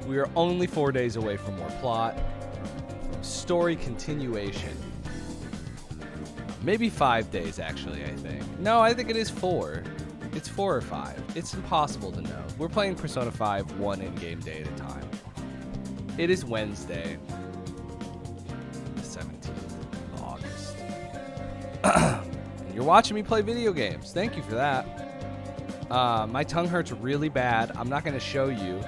we are only 4 days away from more plot, from story continuation. Maybe 5 days, actually, I think. No, I think it is 4. It's 4 or 5. It's impossible to know. We're playing Persona 5 one in-game day at a time. It is Wednesday, the 17th of August. And you're watching me play video games. Thank you for that. My tongue hurts really bad. I'm not going to show you.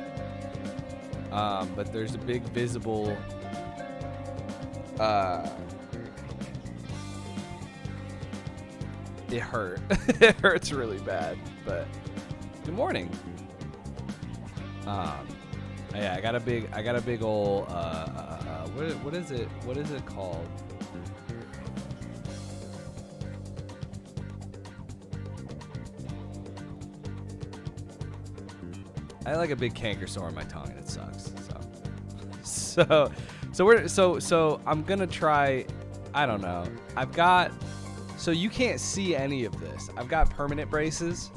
But there's a big visible... It hurt. It hurts really bad. But good morning. Yeah, I got a big old what is it called? I have like a big canker sore on my tongue and it sucks. So I'm gonna try. I don't know. So you can't see any of this. I've got permanent braces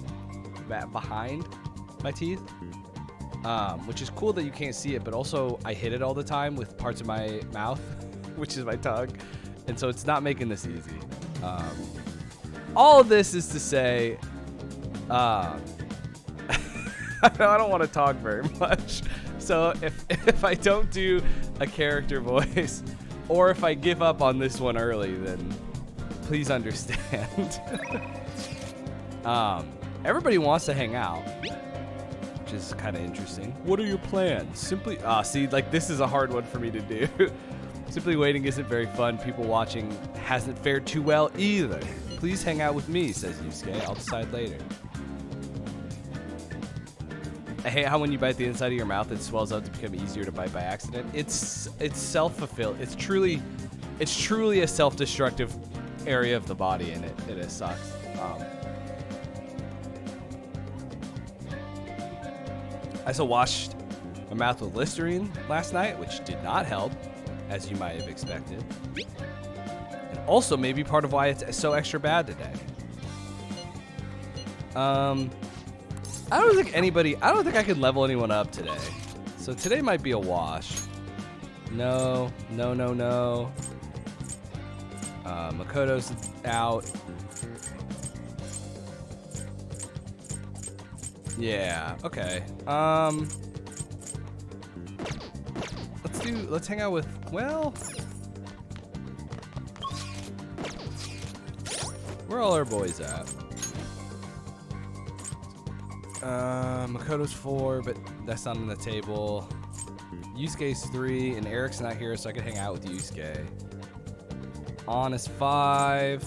behind my teeth, which is cool that you can't see it, but also I hit it all the time with parts of my mouth, which is my tongue, and so it's not making this easy. All of this is to say, I don't want to talk very much. So if I don't do a character voice, or if I give up on this one early, then please understand. Everybody wants to hang out, which is kind of interesting. What are your plans? Simply, see, like this is a hard one for me to do. Simply waiting isn't very fun. People watching hasn't fared too well either. Please hang out with me, says Yusuke. I'll decide later. I hate how when you bite the inside of your mouth, it swells up to become easier to bite by accident. It's self-fulfilled. It's truly a self-destructive area of the body, and it sucks. I also washed my mouth with Listerine last night, which did not help, as you might have expected. And also maybe part of why it's so extra bad today. I don't think I can level anyone up today. So today might be a wash. No. Makoto's out. Yeah, okay. Let's hang out with, well, where are all our boys at? Makoto's 4, but that's not on the table. Yusuke's 3, and Eric's not here, so I can hang out with Yusuke. On is 5.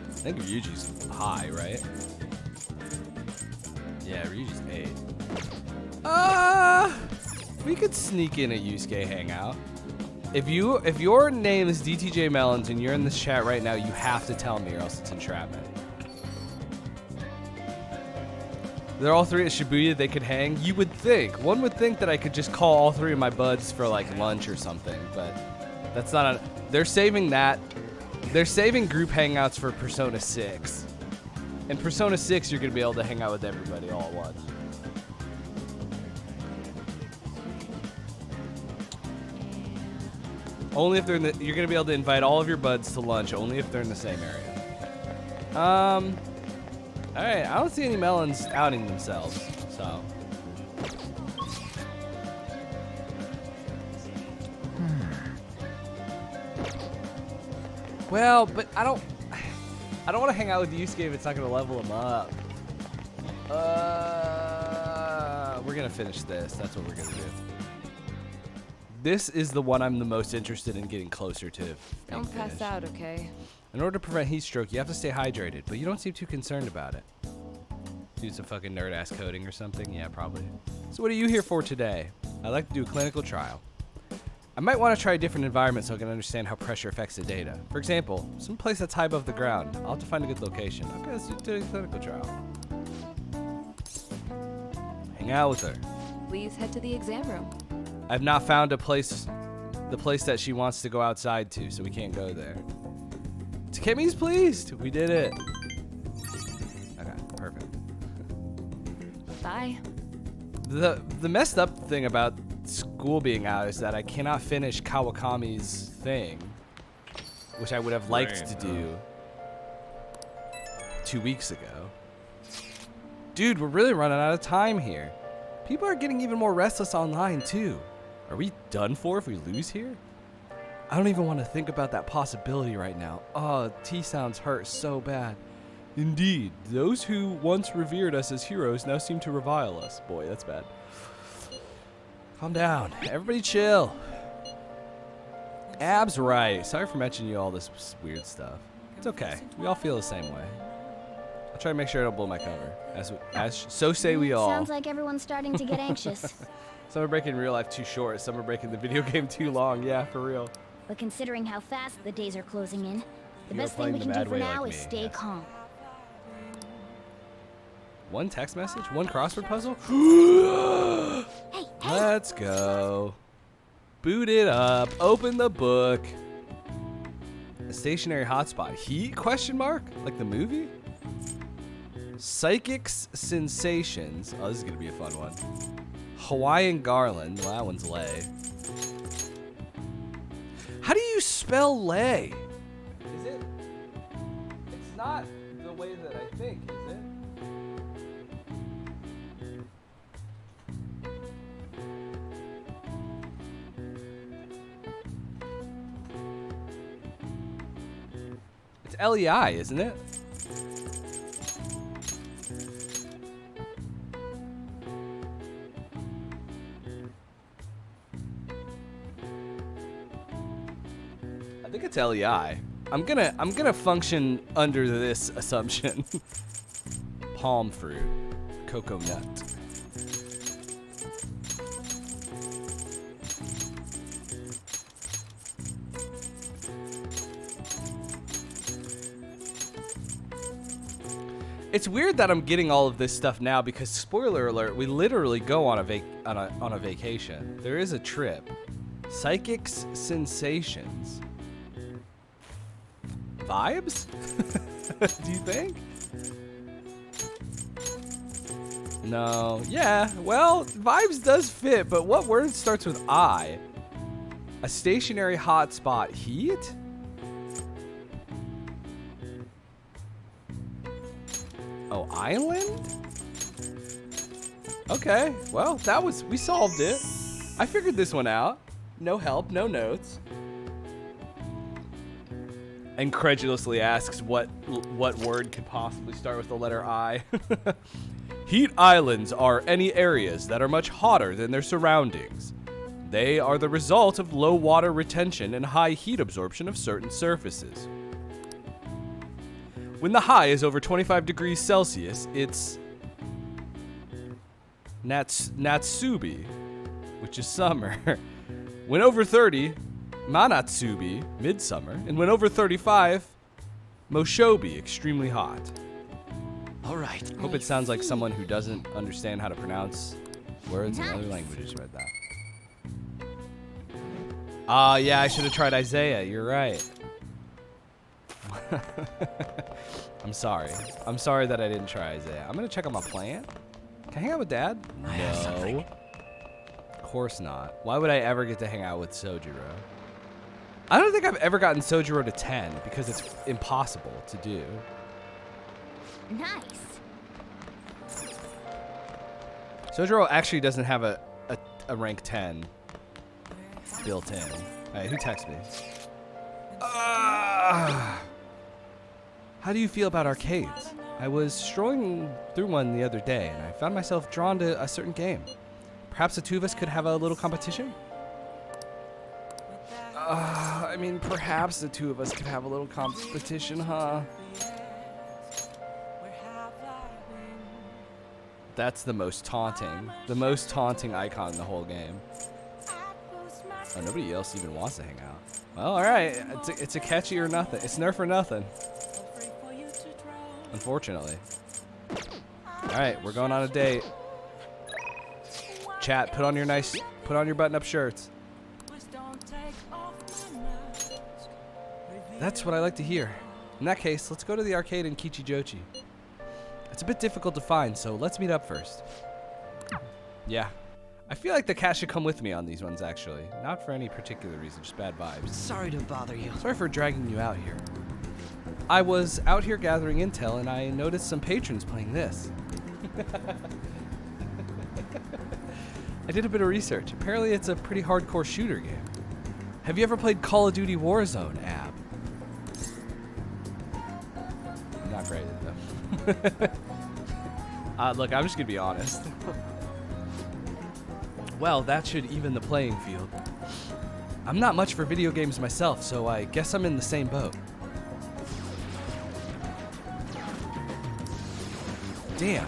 I think Ryuji's high, right? Yeah, Ryuji's 8. We could sneak in a Yusuke hangout. If your name is DTJ Melons and you're in this chat right now, you have to tell me or else it's entrapment. They're all 3 at Shibuya, they could hang. You would think. One would think that I could just call all 3 of my buds for like lunch or something, but that's not they're saving that. They're saving group hangouts for Persona 6. In Persona 6, you're going to be able to hang out with everybody all at once. Only if they're you're going to be able to invite all of your buds to lunch, only if they're in the same area. Alright, I don't see any melons outing themselves, so. Well, but I don't want to hang out with Yusuke if it's not going to level him up. We're going to finish this. That's what we're going to do. This is the one I'm the most interested in getting closer to. Don't pass out, okay? In order to prevent heat stroke, you have to stay hydrated, but you don't seem too concerned about it. Do some fucking nerd-ass coding or something? Yeah, probably. So what are you here for today? I'd like to do a clinical trial. I might want to try a different environment so I can understand how pressure affects the data. For example, some place that's high above the ground. I'll have to find a good location. Okay, let's do a clinical trial. Hang out with her. Please head to the exam room. I've not found the place that she wants to go outside to, so we can't go there. Takemi's pleased. We did it. Okay, perfect. Bye. The messed up thing about school being out is that I cannot finish Kawakami's thing, which I would have liked to do 2 weeks ago. Dude, we're really running out of time here. People are getting even more restless online too. Are we done for if we lose here? I don't even want to think about that possibility right now. Oh, T-Sounds hurt so bad. Indeed, those who once revered us as heroes now seem to revile us. Boy, that's bad. Calm down. Everybody chill. Ab's right. Sorry for mentioning you all this weird stuff. It's okay. We all feel the same way. I'll try to make sure I don't blow my cover. So say we all. Sounds like everyone's starting to get anxious. Some are breaking real life too short. Some are breaking the video game too long. Yeah, for real. But considering how fast the days are closing in, the You are best thing we playing can the do bad for way now like is me, stay yes. calm. One text message? One crossword puzzle? Hey, Let's go. Boot it up. Open the book. A stationary hotspot. Heat? Question mark? Like the movie? Psychic's sensations. Oh, this is gonna be a fun one. Hawaiian garland. Well, that one's lay. How do you spell lay? Is it? It's not the way that I think, is it? It's LEI, isn't it? I think it's LEI. I'm gonna function under this assumption. Palm fruit, cocoa nut. It's weird that I'm getting all of this stuff now because, spoiler alert, we literally go on a vacation. There is a trip. Psychic's sensations. Vibes? Do you think? No. Yeah, well, vibes does fit, but what word starts with I? A stationary hotspot. Heat? Oh, island? Okay, well, we solved it. I figured this one out. No help, no notes. Incredulously asks what word could possibly start with the letter I. Heat islands are any areas that are much hotter than their surroundings. They are the result of low water retention and high heat absorption of certain surfaces. When the high is over 25 degrees Celsius, it's Natsubi, which is summer. When over 30, Manatsubi, midsummer. And when over 35, Moshobi, extremely hot. All right. Hope it sounds like someone who doesn't understand how to pronounce words in other languages read that. Yeah, I should have tried Isaiah. You're right. I'm sorry. I'm sorry that I didn't try Isaiah. I'm going to check on my plant. Can I hang out with Dad? No. Of course not. Why would I ever get to hang out with Sojiro? I don't think I've ever gotten Sojiro to 10 because it's impossible to do. Nice. Sojiro actually doesn't have a rank 10 built in. Alright, who texted me? How do you feel about arcades? I was strolling through one the other day and I found myself drawn to a certain game. Perhaps the two of us could have a little competition? I mean, perhaps the two of us could have a little competition, huh? That's the most taunting icon in the whole game. Oh, nobody else even wants to hang out. Well, alright, it's a catchy or nothing. It's nerf or nothing. Unfortunately. Alright, we're going on a date. Chat, put on your button-up shirts. That's what I like to hear. In that case, let's go to the arcade in Kichijochi. It's a bit difficult to find, so let's meet up first. Yeah. I feel like the cat should come with me on these ones, actually. Not for any particular reason, just bad vibes. Sorry to bother you. Sorry for dragging you out here. I was out here gathering intel, and I noticed some patrons playing this. I did a bit of research. Apparently, it's a pretty hardcore shooter game. Have you ever played Call of Duty Warzone, Ab? Not great, though. Look, I'm just gonna be honest. Well, that should even the playing field. I'm not much for video games myself, so I guess I'm in the same boat. Damn.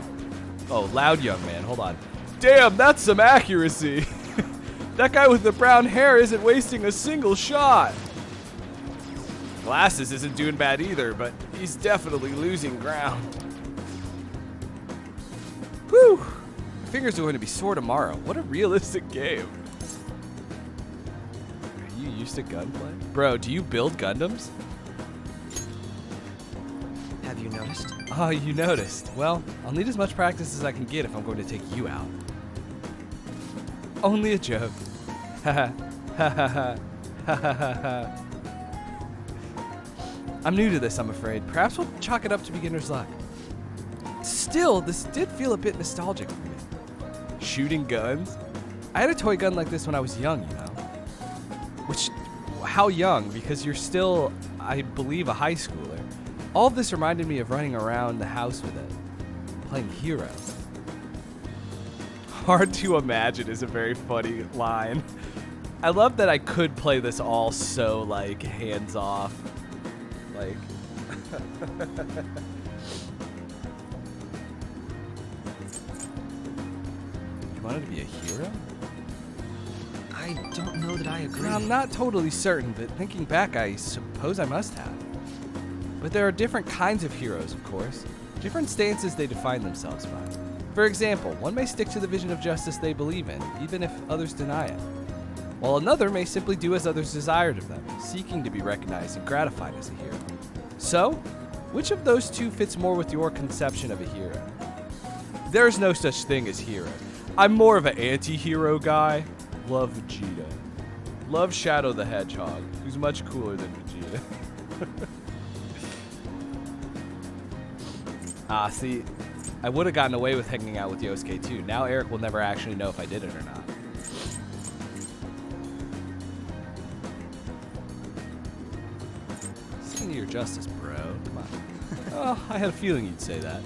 Oh, loud young man, hold on. Damn, that's some accuracy. That guy with the brown hair isn't wasting a single shot. Glasses isn't doing bad either, but he's definitely losing ground. Whew. My fingers are going to be sore tomorrow. What a realistic game. Are you used to gunplay? Bro, do you build Gundams? Have you noticed? Oh, you noticed. Well, I'll need as much practice as I can get if I'm going to take you out. Only a joke. Haha. Haha. Haha. I'm new to this, I'm afraid. Perhaps we'll chalk it up to beginner's luck. Still, this did feel a bit nostalgic for me. Shooting guns? I had a toy gun like this when I was young, you know. Which, how young? Because you're still, I believe, a high schooler. All of this reminded me of running around the house with it, playing Hero. Hard to imagine is a very funny line. I love that I could play this all so, like, hands-off. Like... You wanted to be a hero? I don't know that I agree. I'm not totally certain, but thinking back, I suppose I must have. But there are different kinds of heroes, of course. Different stances they define themselves by. For example, one may stick to the vision of justice they believe in, even if others deny it. While another may simply do as others desired of them, seeking to be recognized and gratified as a hero. So, which of those two fits more with your conception of a hero? There's no such thing as hero. I'm more of an anti-hero guy. Love Vegeta. Love Shadow the Hedgehog, who's much cooler than Vegeta. See, I would have gotten away with hanging out with Yosuke too. Now Eric will never actually know if I did it or not. Sing to your justice, bro. Come on. Oh, I had a feeling you'd say that.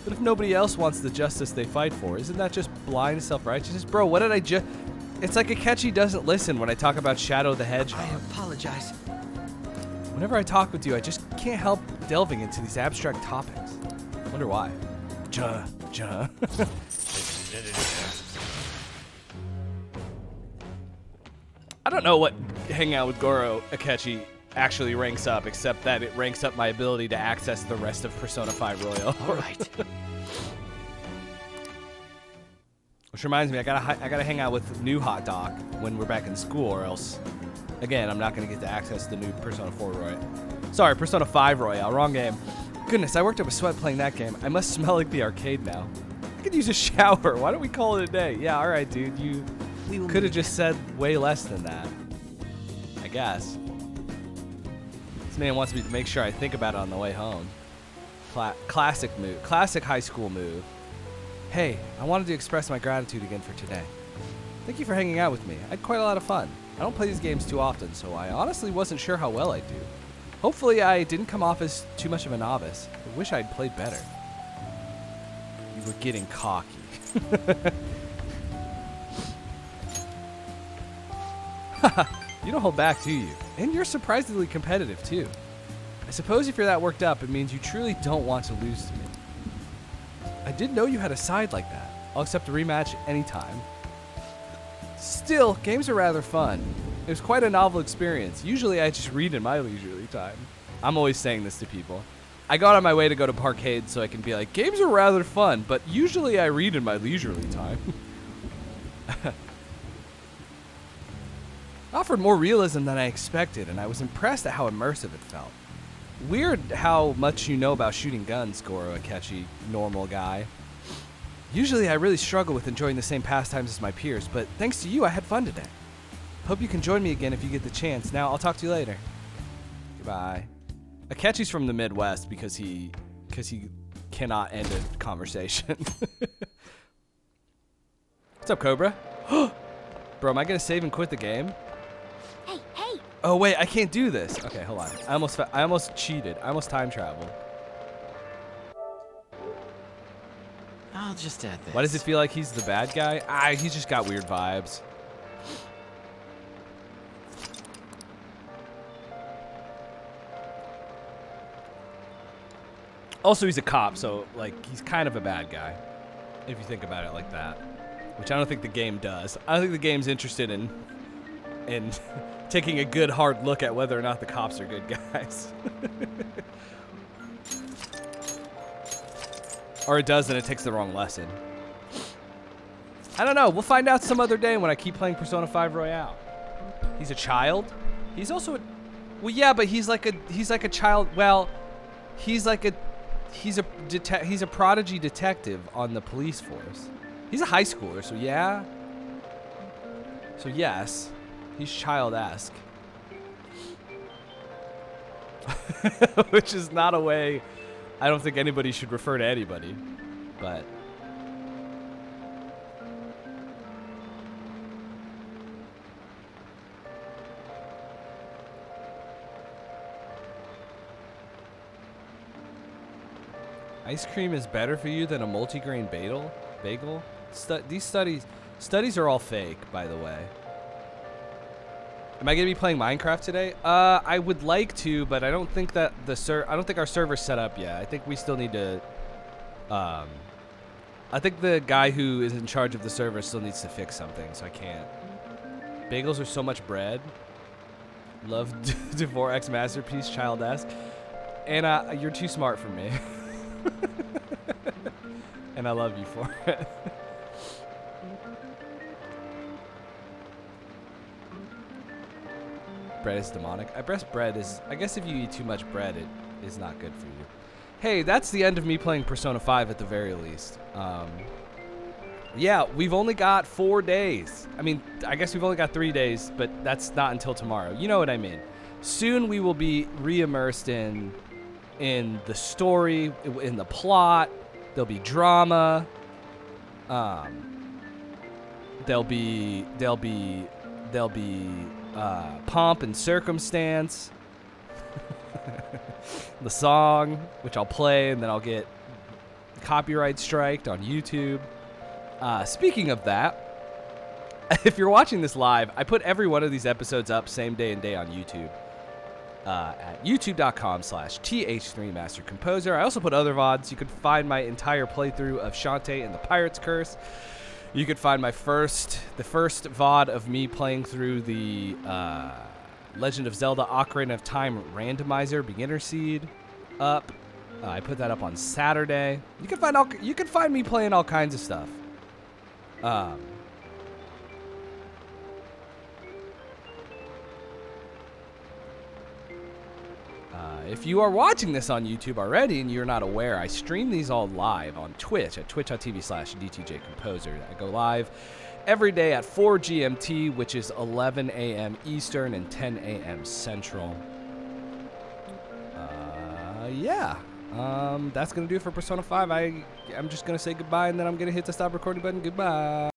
But if nobody else wants the justice they fight for, isn't that just blind self-righteousness? Bro, what did I just... It's like Akechi doesn't listen when I talk about Shadow the Hedgehog. I apologize. Whenever I talk with you, I just can't help delving into these abstract topics. Wonder why. Juh. I don't know what hanging out with Goro Akechi actually ranks up, except that it ranks up my ability to access the rest of Persona 5 Royal. All right. Which reminds me, I gotta hang out with new Hot Doc when we're back in school, or else, again, I'm not gonna get to access the new Persona 4 Royal. Sorry, Persona 5 Royale, wrong game. Goodness, I worked up a sweat playing that game. I must smell like the arcade now. I could use a shower. Why don't we call it a day? Yeah, all right, dude. You could have just said way less than that. I guess. This man wants me to make sure I think about it on the way home. Classic move. Classic high school move. Hey, I wanted to express my gratitude again for today. Thank you for hanging out with me. I had quite a lot of fun. I don't play these games too often, so I honestly wasn't sure how well I'd do. Hopefully I didn't come off as too much of a novice. I wish I'd played better. You were getting cocky. You don't hold back, do you? And you're surprisingly competitive, too. I suppose if you're that worked up, it means you truly don't want to lose to me. I didn't know you had a side like that. I'll accept a rematch anytime. Still, games are rather fun. It was quite a novel experience. Usually I just read in my leisurely time. I'm always saying this to people. I got on my way to go to Parkade so I can be like, games are rather fun, but usually I read in my leisurely time. Offered more realism than I expected, and I was impressed at how immersive it felt. Weird how much you know about shooting guns, Goro Akechi, normal guy. Usually I really struggle with enjoying the same pastimes as my peers, but thanks to you, I had fun today. Hope you can join me again if you get the chance. Now, I'll talk to you later. Goodbye. Akechi's from the Midwest because he cannot end a conversation. What's up, Cobra? Bro, am I gonna save and quit the game? Hey, hey! Oh wait, I can't do this. Okay, hold on. I almost cheated. I almost time traveled. I'll just add this. Why does it feel like he's the bad guy? Ah, he's just got weird vibes. Also, he's a cop, so like he's kind of a bad guy, if you think about it like that. Which I don't think the game does. I don't think the game's interested in taking a good hard look at whether or not the cops are good guys. Or it does, and it takes the wrong lesson. I don't know. We'll find out some other day when I keep playing Persona 5 Royale. He's a child. He's also a... Well, yeah, but he's like a child. Well, he's a prodigy detective on the police force. He's a high schooler, so yeah. So yes, he's child-esque. Which is not a way I don't think anybody should refer to anybody, but... Ice cream is better for you than a multigrain bagel? These studies are all fake, by the way. Am I gonna be playing Minecraft today? I would like to, but I don't think that I don't think our server's set up yet. I think we still need to. I think the guy who is in charge of the server still needs to fix something, so I can't. Bagels are so much bread. Love Dvorak's masterpiece, child-esque. Anna, you're too smart for me. And I love you for it. Bread is demonic. I guess if you eat too much bread, it is not good for you. Hey, that's the end of me playing Persona 5 at the very least. Yeah, we've only got 4 days. I mean, I guess we've only got 3 days, but that's not until tomorrow. You know what I mean. Soon we will be re-immersed in the story, in the plot. There'll be drama. There'll be pomp and circumstance. The song, which I'll play, and then I'll get copyright striked on YouTube. Speaking of that, if you're watching this live, I put every one of these episodes up same day and day on YouTube. At youtube.com/th3mastercomposer. I also put other VODs. You could find my entire playthrough of Shantae and the Pirate's Curse. You could find the first VOD of me playing through the Legend of Zelda Ocarina of Time randomizer beginner seed up. I put that up on Saturday. You can find me playing all kinds of stuff. If you are watching this on YouTube already and you're not aware, I stream these all live on Twitch at twitch.tv/DTJComposer. I go live every day at 4 GMT, which is 11 a.m. Eastern and 10 a.m. Central. Yeah. That's going to do it for Persona 5. I'm just going to say goodbye, and then I'm going to hit the stop recording button. Goodbye.